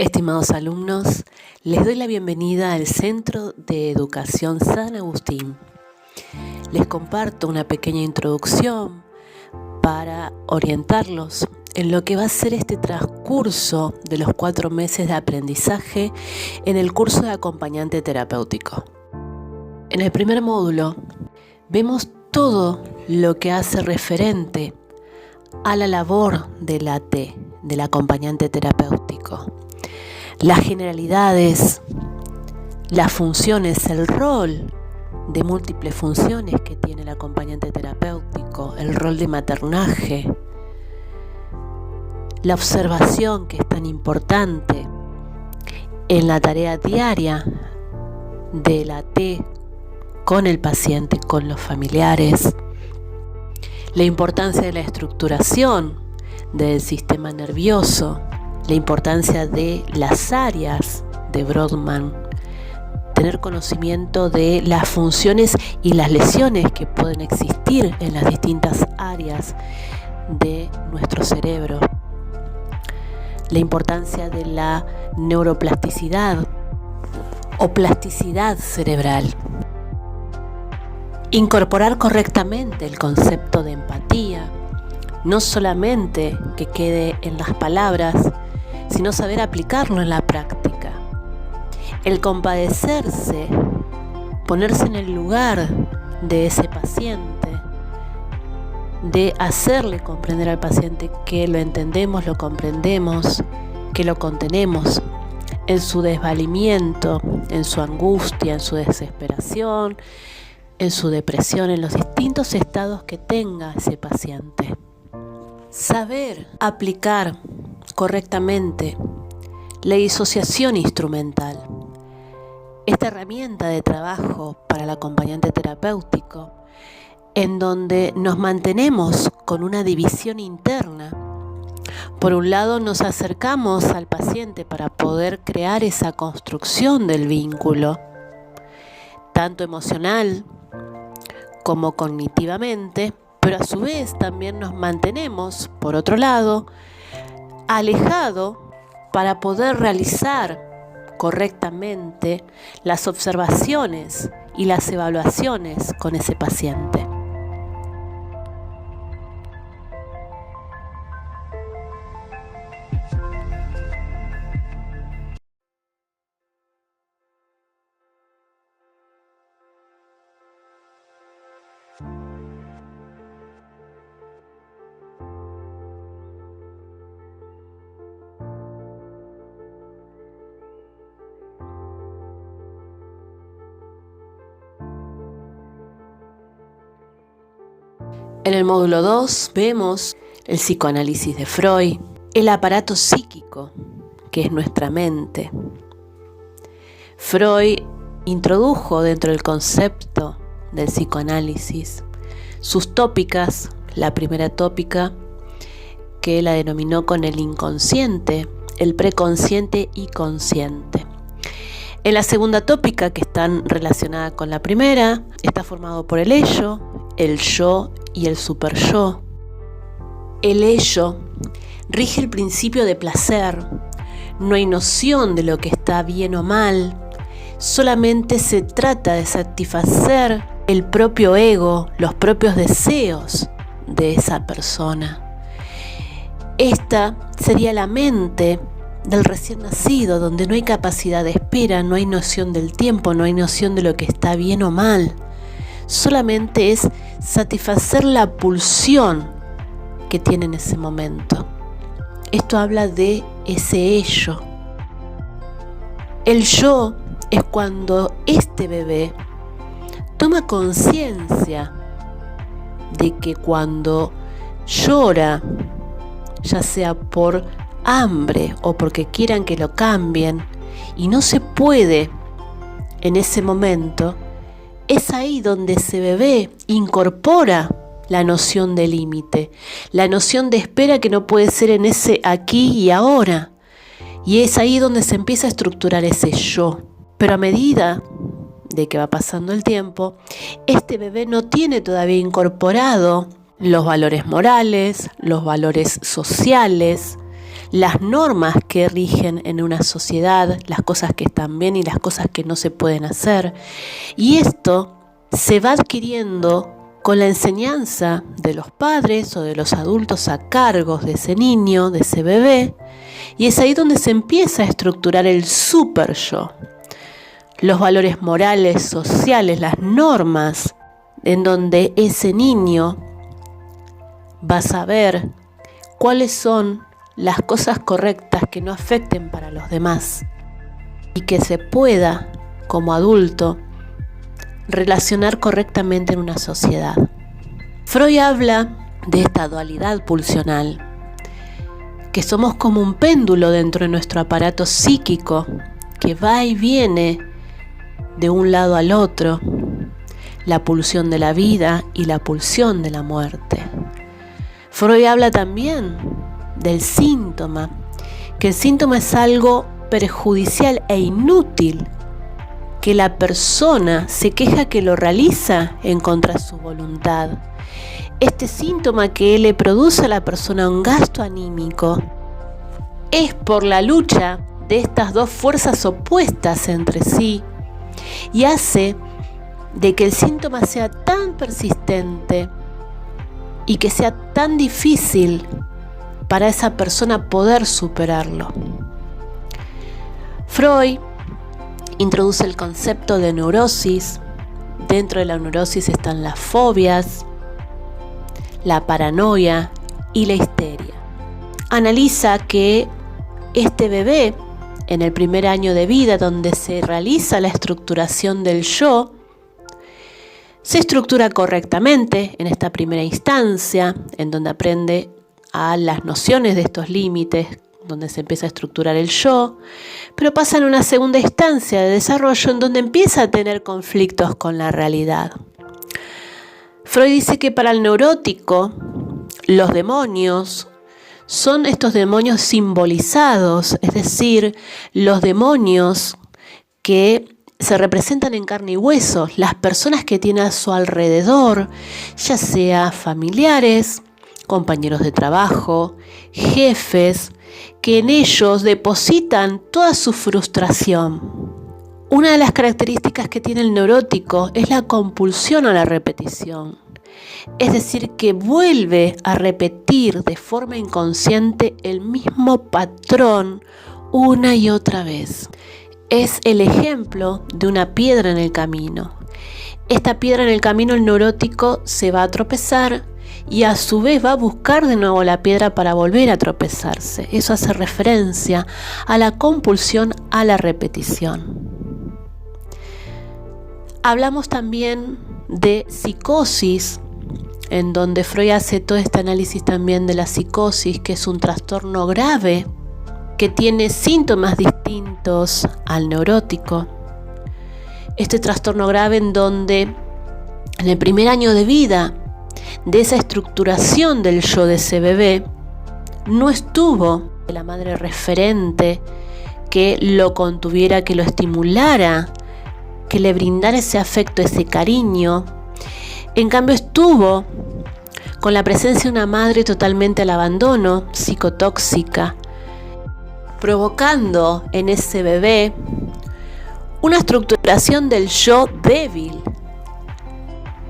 Estimados alumnos, les doy la bienvenida al Centro de Educación San Agustín. Les comparto una pequeña introducción para orientarlos en lo que va a ser este transcurso de los 4 meses de aprendizaje en el curso de acompañante terapéutico. En el primer módulo vemos todo lo que hace referente a la labor del AT, del acompañante terapéutico. Las generalidades, las funciones, el rol de múltiples funciones que tiene el acompañante terapéutico, el rol de maternaje, la observación que es tan importante en la tarea diaria del AT con el paciente, con los familiares, la importancia de la estructuración del sistema nervioso, la importancia de las áreas de Brodmann, tener conocimiento de las funciones y las lesiones que pueden existir en las distintas áreas de nuestro cerebro, la importancia de la neuroplasticidad o plasticidad cerebral, incorporar correctamente el concepto de empatía, no solamente que quede en las palabras, sino saber aplicarlo en la práctica. El compadecerse, ponerse en el lugar de ese paciente, de hacerle comprender al paciente que lo entendemos, lo comprendemos, que lo contenemos en su desvalimiento, en su angustia, en su desesperación, en su depresión, en los distintos estados que tenga ese paciente. Saber aplicar correctamente la disociación instrumental, esta herramienta de trabajo para el acompañante terapéutico, en donde nos mantenemos con una división interna. Por un lado, nos acercamos al paciente para poder crear esa construcción del vínculo, tanto emocional como cognitivamente, pero a su vez también nos mantenemos, por otro lado, alejado para poder realizar correctamente las observaciones y las evaluaciones con ese paciente. En el módulo 2 vemos el psicoanálisis de Freud, el aparato psíquico, que es nuestra mente. Freud introdujo dentro del concepto del psicoanálisis sus tópicas, la primera tópica que la denominó con el inconsciente, el preconsciente y consciente. En la segunda tópica, que están relacionada con la primera, está formado por el ello, el yo y el superyo. El ello rige el principio de placer. No hay noción de lo que está bien o mal. Solamente se trata de satisfacer el propio ego, los propios deseos de esa persona. Esta sería la mente del recién nacido, donde no hay capacidad de espera, no hay noción del tiempo, no hay noción de lo que está bien o mal. Solamente es satisfacer la pulsión que tiene en ese momento. Esto habla de ese ello. El yo es cuando este bebé toma conciencia de que cuando llora, ya sea por hambre o porque quieran que lo cambien, y no se puede en ese momento, es ahí donde ese bebé incorpora la noción de límite, la noción de espera que no puede ser en ese aquí y ahora. Y es ahí donde se empieza a estructurar ese yo. Pero a medida de que va pasando el tiempo, este bebé no tiene todavía incorporado los valores morales, los valores sociales, las normas que rigen en una sociedad, las cosas que están bien y las cosas que no se pueden hacer. Y esto se va adquiriendo con la enseñanza de los padres o de los adultos a cargo de ese niño, de ese bebé, y es ahí donde se empieza a estructurar el super yo. Los valores morales, sociales, las normas, en donde ese niño va a saber cuáles son las cosas correctas que no afecten para los demás y que se pueda, como adulto, relacionar correctamente en una sociedad. Freud habla de esta dualidad pulsional, que somos como un péndulo dentro de nuestro aparato psíquico que va y viene de un lado al otro, la pulsión de la vida y la pulsión de la muerte. Freud habla también del síntoma, que el síntoma es algo perjudicial e inútil, que la persona se queja que lo realiza en contra de su voluntad. Este síntoma que le produce a la persona un gasto anímico es por la lucha de estas dos fuerzas opuestas entre sí y hace de que el síntoma sea tan persistente y que sea tan difícil para esa persona poder superarlo. Freud introduce el concepto de neurosis. Dentro de la neurosis están las fobias, la paranoia y la histeria. Analiza que este bebé, en el primer año de vida, donde se realiza la estructuración del yo, se estructura correctamente en esta primera instancia, en donde aprende a las nociones de estos límites, donde se empieza a estructurar el yo, pero pasa en una segunda instancia de desarrollo en donde empieza a tener conflictos con la realidad. Freud dice que para el neurótico, los demonios son estos demonios simbolizados, es decir, los demonios que se representan en carne y hueso, las personas que tiene a su alrededor, ya sea familiares, compañeros de trabajo, jefes, que en ellos depositan toda su frustración. Una de las características que tiene el neurótico es la compulsión a la repetición. Es decir, que vuelve a repetir de forma inconsciente el mismo patrón una y otra vez. Es el ejemplo de una piedra en el camino. Esta piedra en el camino, el neurótico se va a tropezar y a su vez va a buscar de nuevo la piedra para volver a tropezarse. Eso hace referencia a la compulsión a la repetición. Hablamos también de psicosis, en donde Freud hace todo este análisis también de la psicosis, que es un trastorno grave que tiene síntomas distintos al neurótico. Este trastorno grave en donde en el primer año de vida de esa estructuración del yo de ese bebé no estuvo la madre referente que lo contuviera, que lo estimulara, que le brindara ese afecto, ese cariño. En cambio estuvo con la presencia de una madre totalmente al abandono, psicotóxica, provocando en ese bebé una estructuración del yo débil.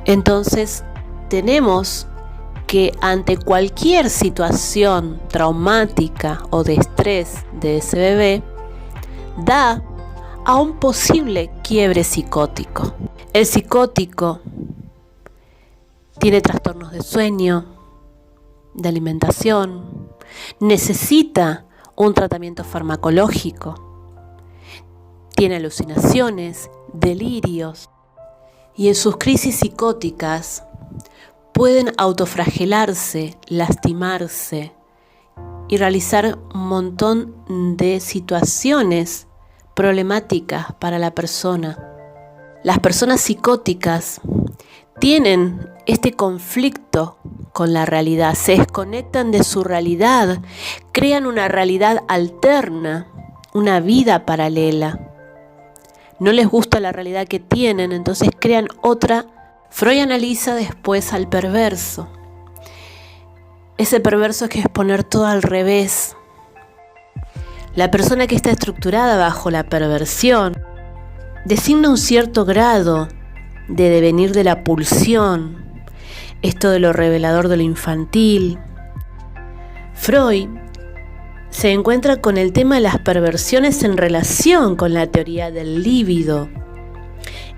Entonces tenemos que ante cualquier situación traumática o de estrés de ese bebé, da a un posible quiebre psicótico. El psicótico tiene trastornos de sueño, de alimentación, necesita un tratamiento farmacológico, tiene alucinaciones, delirios, y en sus crisis psicóticas pueden autoflagelarse, lastimarse y realizar un montón de situaciones problemáticas para la persona. Las personas psicóticas tienen este conflicto con la realidad, se desconectan de su realidad, crean una realidad alterna, una vida paralela. No les gusta la realidad que tienen, entonces crean otra. Freud analiza después al perverso. Ese perverso que es poner todo al revés, La persona que está estructurada bajo la perversión designa un cierto grado de devenir de la pulsión, esto de lo revelador de lo infantil. Freud se encuentra con el tema de las perversiones en relación con la teoría del líbido,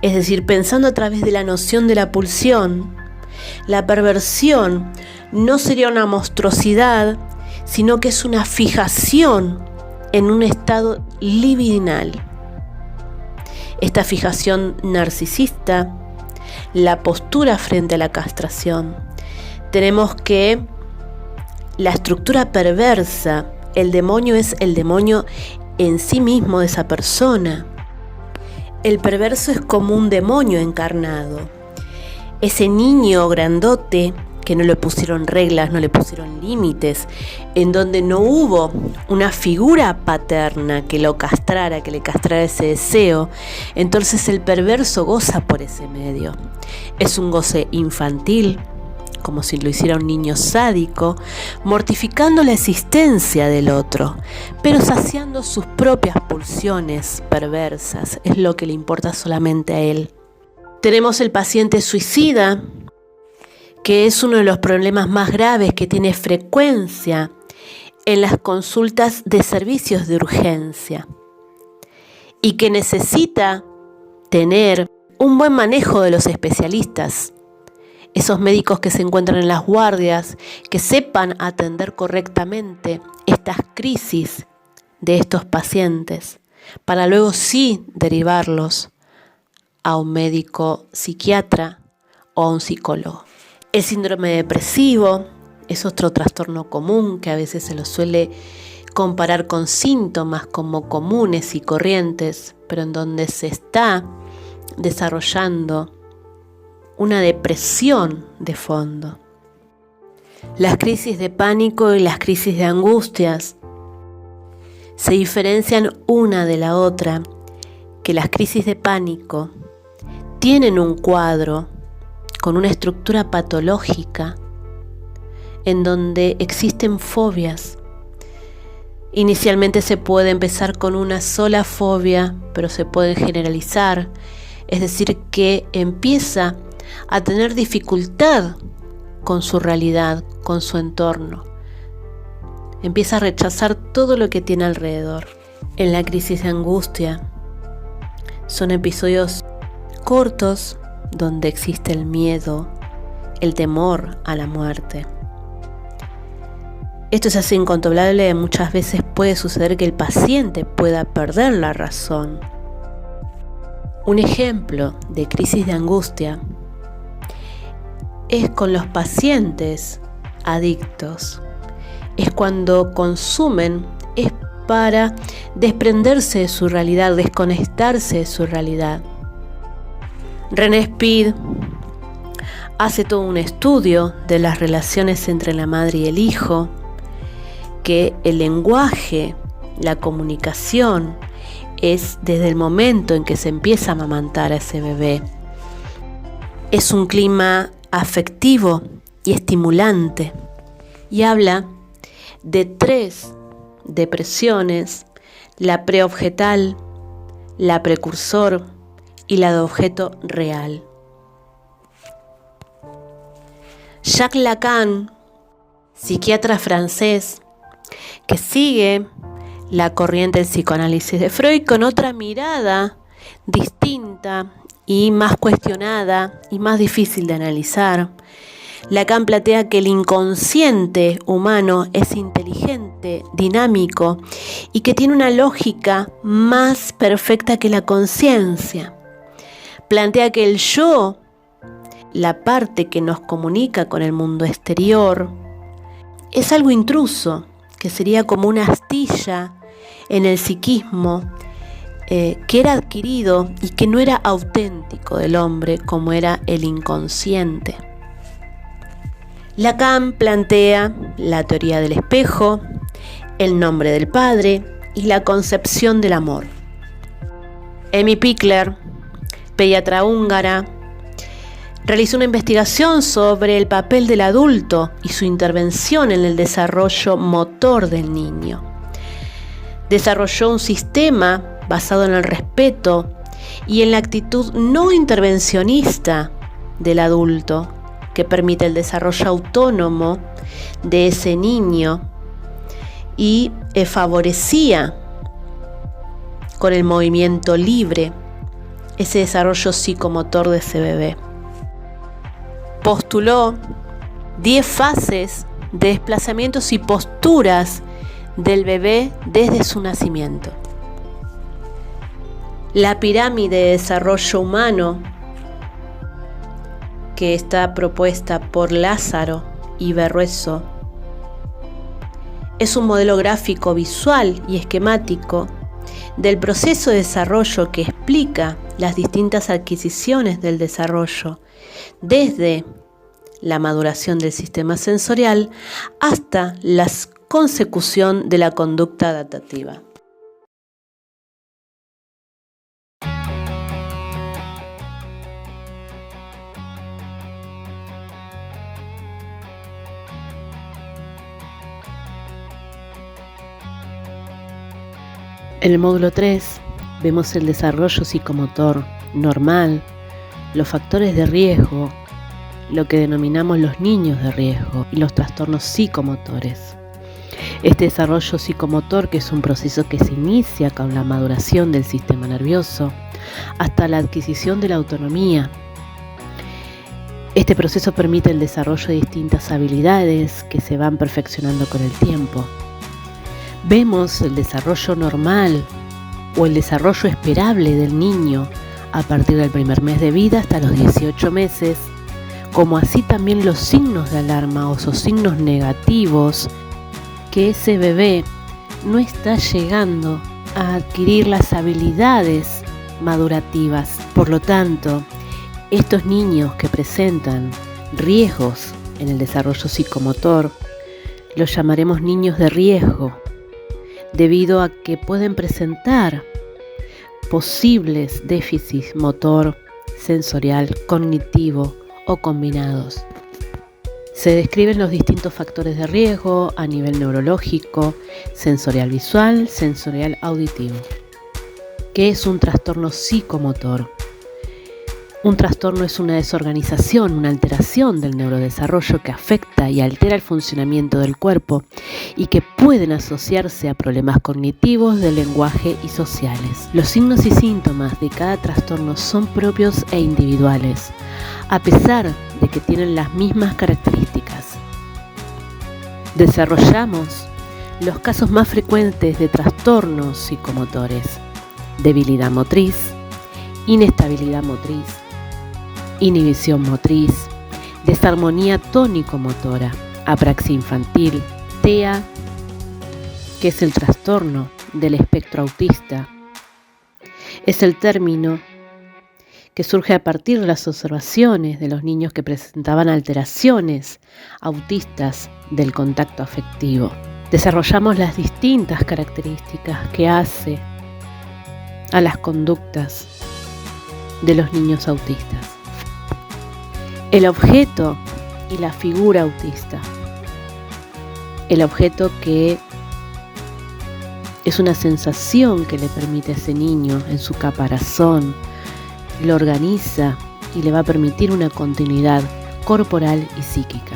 es decir, pensando a través de la noción de la pulsión, la perversión no sería una monstruosidad, sino que es una fijación en un estado libidinal. Esta fijación narcisista, la postura frente a la castración. Tenemos que la estructura perversa, el demonio es el demonio en sí mismo de esa persona. El perverso es como un demonio encarnado. Ese niño grandote que no le pusieron reglas, no le pusieron límites, en donde no hubo una figura paterna que lo castrara, que le castrara ese deseo, entonces el perverso goza por ese medio. Es un goce infantil, como si lo hiciera un niño sádico, mortificando la existencia del otro, pero saciando sus propias pulsiones perversas, es lo que le importa solamente a él. Tenemos el paciente suicida, que es uno de los problemas más graves que tiene frecuencia en las consultas de servicios de urgencia y que necesita tener un buen manejo de los especialistas, esos médicos que se encuentran en las guardias, que sepan atender correctamente estas crisis de estos pacientes, para luego sí derivarlos a un médico psiquiatra o a un psicólogo. El síndrome depresivo es otro trastorno común que a veces se lo suele comparar con síntomas como comunes y corrientes, pero en donde se está desarrollando una depresión de fondo. Las crisis de pánico y las crisis de angustias se diferencian una de la otra, que las crisis de pánico tienen un cuadro con una estructura patológica en donde existen fobias. Inicialmente se puede empezar con una sola fobia, pero se puede generalizar, es decir, que empieza a tener dificultad con su realidad, con su entorno. Empieza a rechazar todo lo que tiene alrededor. En la crisis de angustia son episodios cortos donde existe el miedo, el temor a la muerte. Esto es así incontrolable, muchas veces puede suceder que el paciente pueda perder la razón. Un ejemplo de crisis de angustia es con los pacientes adictos. Es cuando consumen, es para desprenderse de su realidad, desconectarse de su realidad. René Speed hace todo un estudio de las relaciones entre la madre y el hijo, que el lenguaje, la comunicación, es desde el momento en que se empieza a amamantar a ese bebé. Es un clima afectivo y estimulante, y habla de 3 depresiones: la preobjetal, la precursor y la de objeto real. Jacques Lacan, psiquiatra francés, que sigue la corriente del psicoanálisis de Freud con otra mirada distinta y más cuestionada y más difícil de analizar. Lacan plantea que el inconsciente humano es inteligente, dinámico y que tiene una lógica más perfecta que la conciencia. Plantea que el yo, la parte que nos comunica con el mundo exterior, es algo intruso, que sería como una astilla en el psiquismo que era adquirido y que no era auténtico del hombre, como era el inconsciente. Lacan plantea la teoría del espejo, el nombre del padre y la concepción del amor. Amy Pickler, pediatra húngara, realizó una investigación sobre el papel del adulto y su intervención en el desarrollo motor del niño. Desarrolló un sistema basado en el respeto y en la actitud no intervencionista del adulto, que permite el desarrollo autónomo de ese niño y favorecía con el movimiento libre ese desarrollo psicomotor de ese bebé. Postuló 10 fases de desplazamientos y posturas del bebé desde su nacimiento. La pirámide de desarrollo humano, que está propuesta por Lázaro y Berruezo, es un modelo gráfico visual y esquemático del proceso de desarrollo que explica las distintas adquisiciones del desarrollo, desde la maduración del sistema sensorial hasta la consecución de la conducta adaptativa. En el módulo 3 vemos el desarrollo psicomotor normal, los factores de riesgo, lo que denominamos los niños de riesgo y los trastornos psicomotores. Este desarrollo psicomotor, que es un proceso que se inicia con la maduración del sistema nervioso hasta la adquisición de la autonomía. Este proceso permite el desarrollo de distintas habilidades que se van perfeccionando con el tiempo. Vemos el desarrollo normal o el desarrollo esperable del niño a partir del primer mes de vida hasta los 18 meses, como así también los signos de alarma o esos signos negativos que ese bebé no está llegando a adquirir las habilidades madurativas. Por lo tanto, estos niños que presentan riesgos en el desarrollo psicomotor, los llamaremos niños de riesgo, debido a que pueden presentar posibles déficits motor, sensorial, cognitivo o combinados. Se describen los distintos factores de riesgo a nivel neurológico, sensorial visual, sensorial auditivo. ¿Qué es un trastorno psicomotor? Un trastorno es una desorganización, una alteración del neurodesarrollo que afecta y altera el funcionamiento del cuerpo y que pueden asociarse a problemas cognitivos, de lenguaje y sociales. Los signos y síntomas de cada trastorno son propios e individuales, a pesar de que tienen las mismas características. Desarrollamos los casos más frecuentes de trastornos psicomotores: debilidad motriz, inestabilidad motriz, inhibición motriz, desarmonía tónico-motora, apraxia infantil, TEA, que es el trastorno del espectro autista. Es el término que surge a partir de las observaciones de los niños que presentaban alteraciones autistas del contacto afectivo. Desarrollamos las distintas características que hace a las conductas de los niños autistas. El objeto y la figura autista. El objeto que es una sensación que le permite a ese niño en su caparazón, lo organiza y le va a permitir una continuidad corporal y psíquica.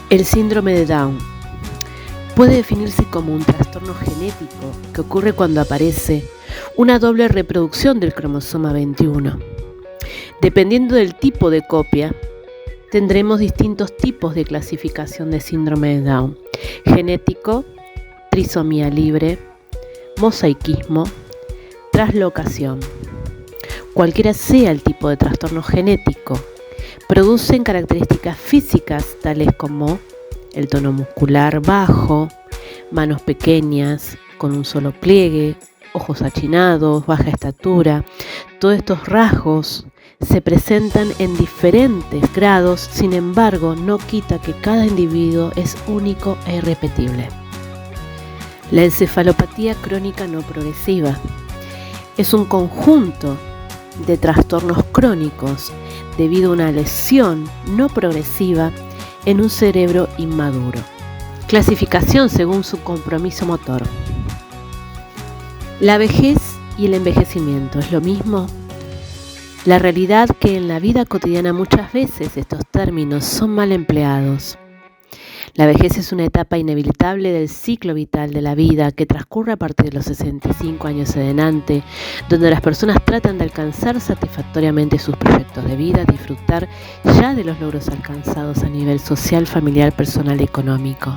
El síndrome de Down puede definirse como un trastorno genético que ocurre cuando aparece una doble reproducción del cromosoma 21. Dependiendo del tipo de copia, tendremos distintos tipos de clasificación de síndrome de Down: genético, trisomía libre, mosaicismo, traslocación. Cualquiera sea el tipo de trastorno genético, producen características físicas tales como el tono muscular bajo, manos pequeñas con un solo pliegue, ojos achinados, baja estatura. Todos estos rasgos se presentan en diferentes grados, sin embargo, no quita que cada individuo es único e irrepetible. La encefalopatía crónica no progresiva es un conjunto de trastornos crónicos debido a una lesión no progresiva en un cerebro inmaduro. Clasificación según su compromiso motor. La vejez y el envejecimiento, ¿es lo mismo? La realidad que en la vida cotidiana muchas veces estos términos son mal empleados. La vejez es una etapa inevitable del ciclo vital de la vida que transcurre a partir de los 65 años en adelante, donde las personas tratan de alcanzar satisfactoriamente sus proyectos de vida, disfrutar ya de los logros alcanzados a nivel social, familiar, personal y económico.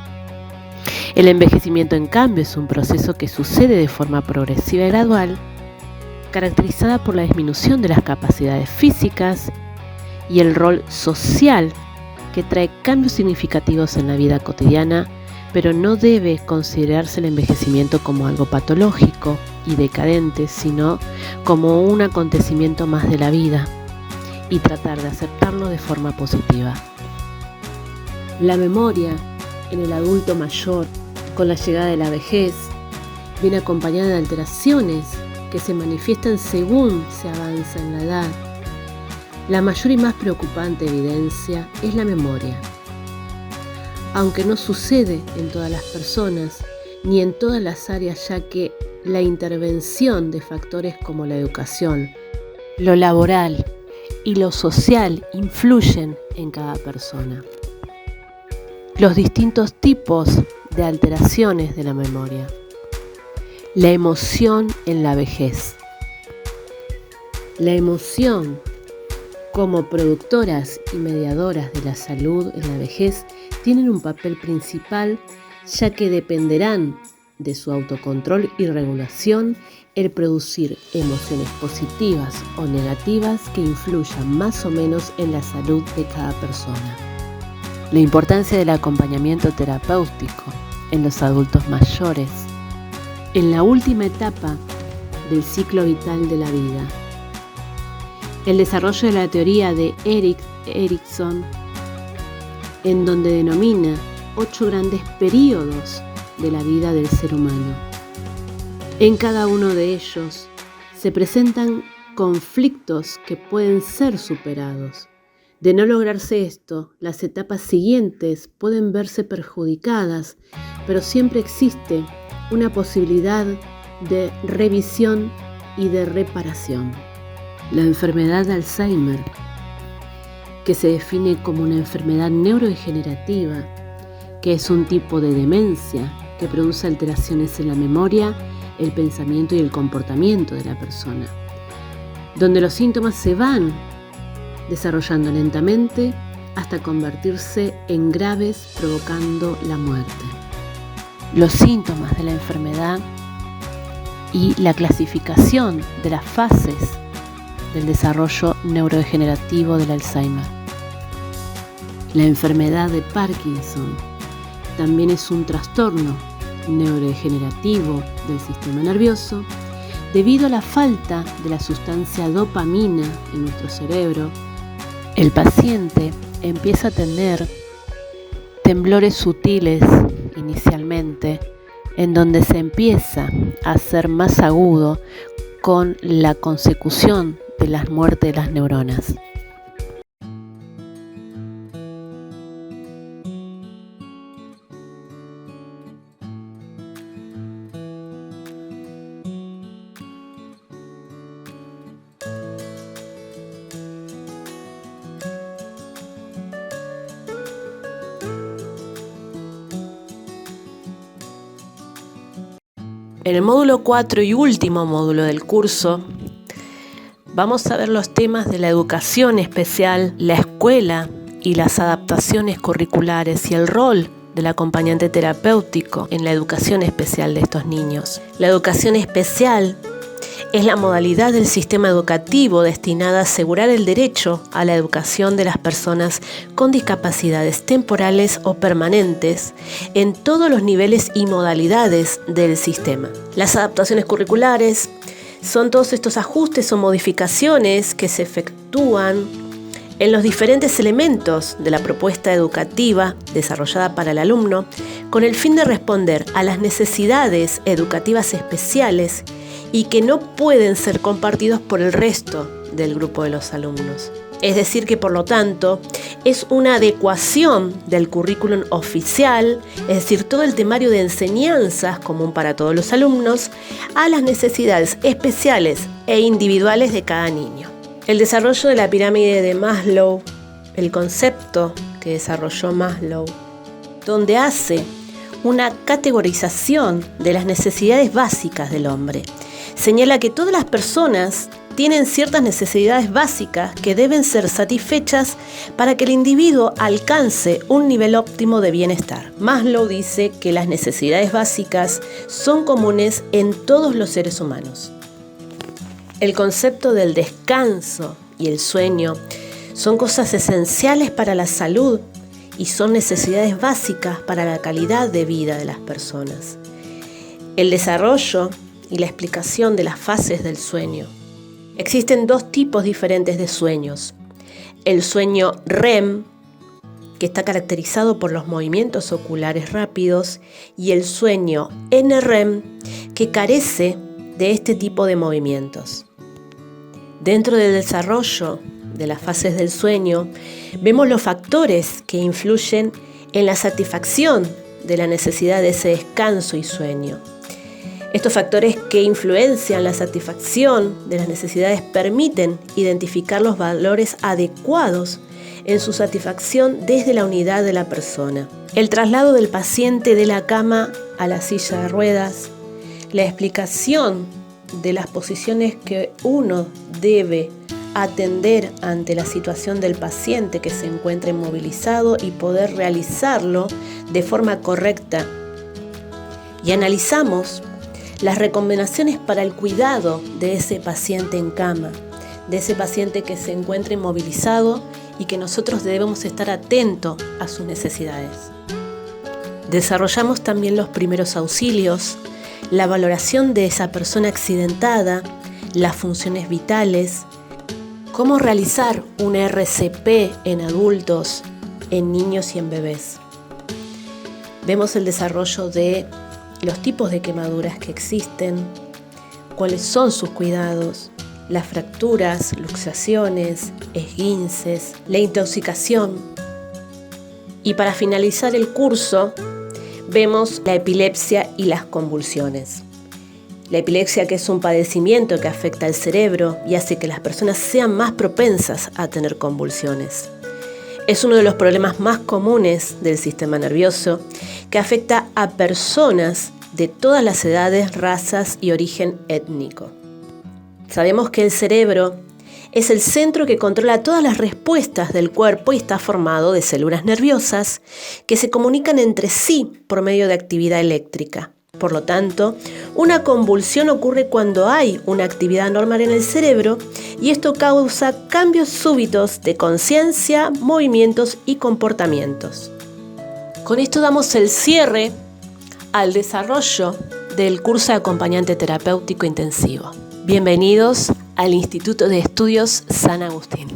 El envejecimiento, en cambio, es un proceso que sucede de forma progresiva y gradual, caracterizada por la disminución de las capacidades físicas y el rol social que trae cambios significativos en la vida cotidiana, pero no debe considerarse el envejecimiento como algo patológico y decadente, sino como un acontecimiento más de la vida y tratar de aceptarlo de forma positiva. La memoria en el adulto mayor, con la llegada de la vejez, viene acompañada de alteraciones que se manifiestan según se avanza en la edad. La mayor y más preocupante evidencia es la memoria. Aunque no sucede en todas las personas ni en todas las áreas, ya que la intervención de factores como la educación, lo laboral y lo social influyen en cada persona. Los distintos tipos de alteraciones de la memoria. La emoción en la vejez. La emoción, como productoras y mediadoras de la salud en la vejez, tienen un papel principal, ya que dependerán de su autocontrol y regulación el producir emociones positivas o negativas que influyan más o menos en la salud de cada persona. La importancia del acompañamiento terapéutico en los adultos mayores, en la última etapa del ciclo vital de la vida. El desarrollo de la teoría de Erik Erikson, en donde denomina 8 grandes períodos de la vida del ser humano. En cada uno de ellos se presentan conflictos que pueden ser superados. De no lograrse esto, las etapas siguientes pueden verse perjudicadas, pero siempre existe una posibilidad de revisión y de reparación. La enfermedad de Alzheimer, que se define como una enfermedad neurodegenerativa, que es un tipo de demencia que produce alteraciones en la memoria, el pensamiento y el comportamiento de la persona, donde los síntomas se van desarrollando lentamente hasta convertirse en graves, provocando la muerte. Los síntomas de la enfermedad y la clasificación de las fases del desarrollo neurodegenerativo del Alzheimer. La enfermedad de Parkinson también es un trastorno neurodegenerativo del sistema nervioso debido a la falta de la sustancia dopamina en nuestro cerebro. El paciente empieza a tener temblores sutiles inicialmente, en donde se empieza a hacer más agudo con la consecución de la muerte de las neuronas. En el módulo 4 y último módulo del curso, vamos a ver los temas de la educación especial, la escuela y las adaptaciones curriculares y el rol del acompañante terapéutico en la educación especial de estos niños. La educación especial es la modalidad del sistema educativo destinada a asegurar el derecho a la educación de las personas con discapacidades temporales o permanentes en todos los niveles y modalidades del sistema. Las adaptaciones curriculares son todos estos ajustes o modificaciones que se efectúan en los diferentes elementos de la propuesta educativa desarrollada para el alumno con el fin de responder a las necesidades educativas especiales y que no pueden ser compartidos por el resto del grupo de los alumnos. Es decir que, por lo tanto, es una adecuación del currículum oficial, es decir, todo el temario de enseñanzas común para todos los alumnos, a las necesidades especiales e individuales de cada niño. El desarrollo de la pirámide de Maslow, el concepto que desarrolló Maslow, donde hace una categorización de las necesidades básicas del hombre, señala que todas las personas tienen ciertas necesidades básicas que deben ser satisfechas para que el individuo alcance un nivel óptimo de bienestar. Maslow dice que las necesidades básicas son comunes en todos los seres humanos. El concepto del descanso y el sueño son cosas esenciales para la salud y son necesidades básicas para la calidad de vida de las personas. El desarrollo y la explicación de las fases del sueño. Existen dos tipos diferentes de sueños. El sueño REM, que está caracterizado por los movimientos oculares rápidos, y el sueño NREM, que carece de este tipo de movimientos. Dentro del desarrollo de las fases del sueño, vemos los factores que influyen en la satisfacción de la necesidad de ese descanso y sueño. Estos factores que influencian la satisfacción de las necesidades permiten identificar los valores adecuados en su satisfacción desde la unidad de la persona. El traslado del paciente de la cama a la silla de ruedas, la explicación de las posiciones que uno debe atender ante la situación del paciente que se encuentra inmovilizado y poder realizarlo de forma correcta. Y analizamos las recomendaciones para el cuidado de ese paciente en cama, de ese paciente que se encuentra inmovilizado y que nosotros debemos estar atentos a sus necesidades. Desarrollamos también los primeros auxilios, la valoración de esa persona accidentada, las funciones vitales, cómo realizar un RCP en adultos, en niños y en bebés. Vemos el desarrollo de los tipos de quemaduras que existen, cuáles son sus cuidados, las fracturas, luxaciones, esguinces, la intoxicación. Y para finalizar el curso, vemos la epilepsia y las convulsiones. La epilepsia, que es un padecimiento que afecta al cerebro y hace que las personas sean más propensas a tener convulsiones. Es uno de los problemas más comunes del sistema nervioso que afecta a personas de todas las edades, razas y origen étnico. Sabemos que el cerebro es el centro que controla todas las respuestas del cuerpo y está formado de células nerviosas que se comunican entre sí por medio de actividad eléctrica. Por lo tanto, una convulsión ocurre cuando hay una actividad normal en el cerebro y esto causa cambios súbitos de conciencia, movimientos y comportamientos. Con esto damos el cierre al desarrollo del curso de acompañante terapéutico intensivo. Bienvenidos al Instituto de Estudios San Agustín.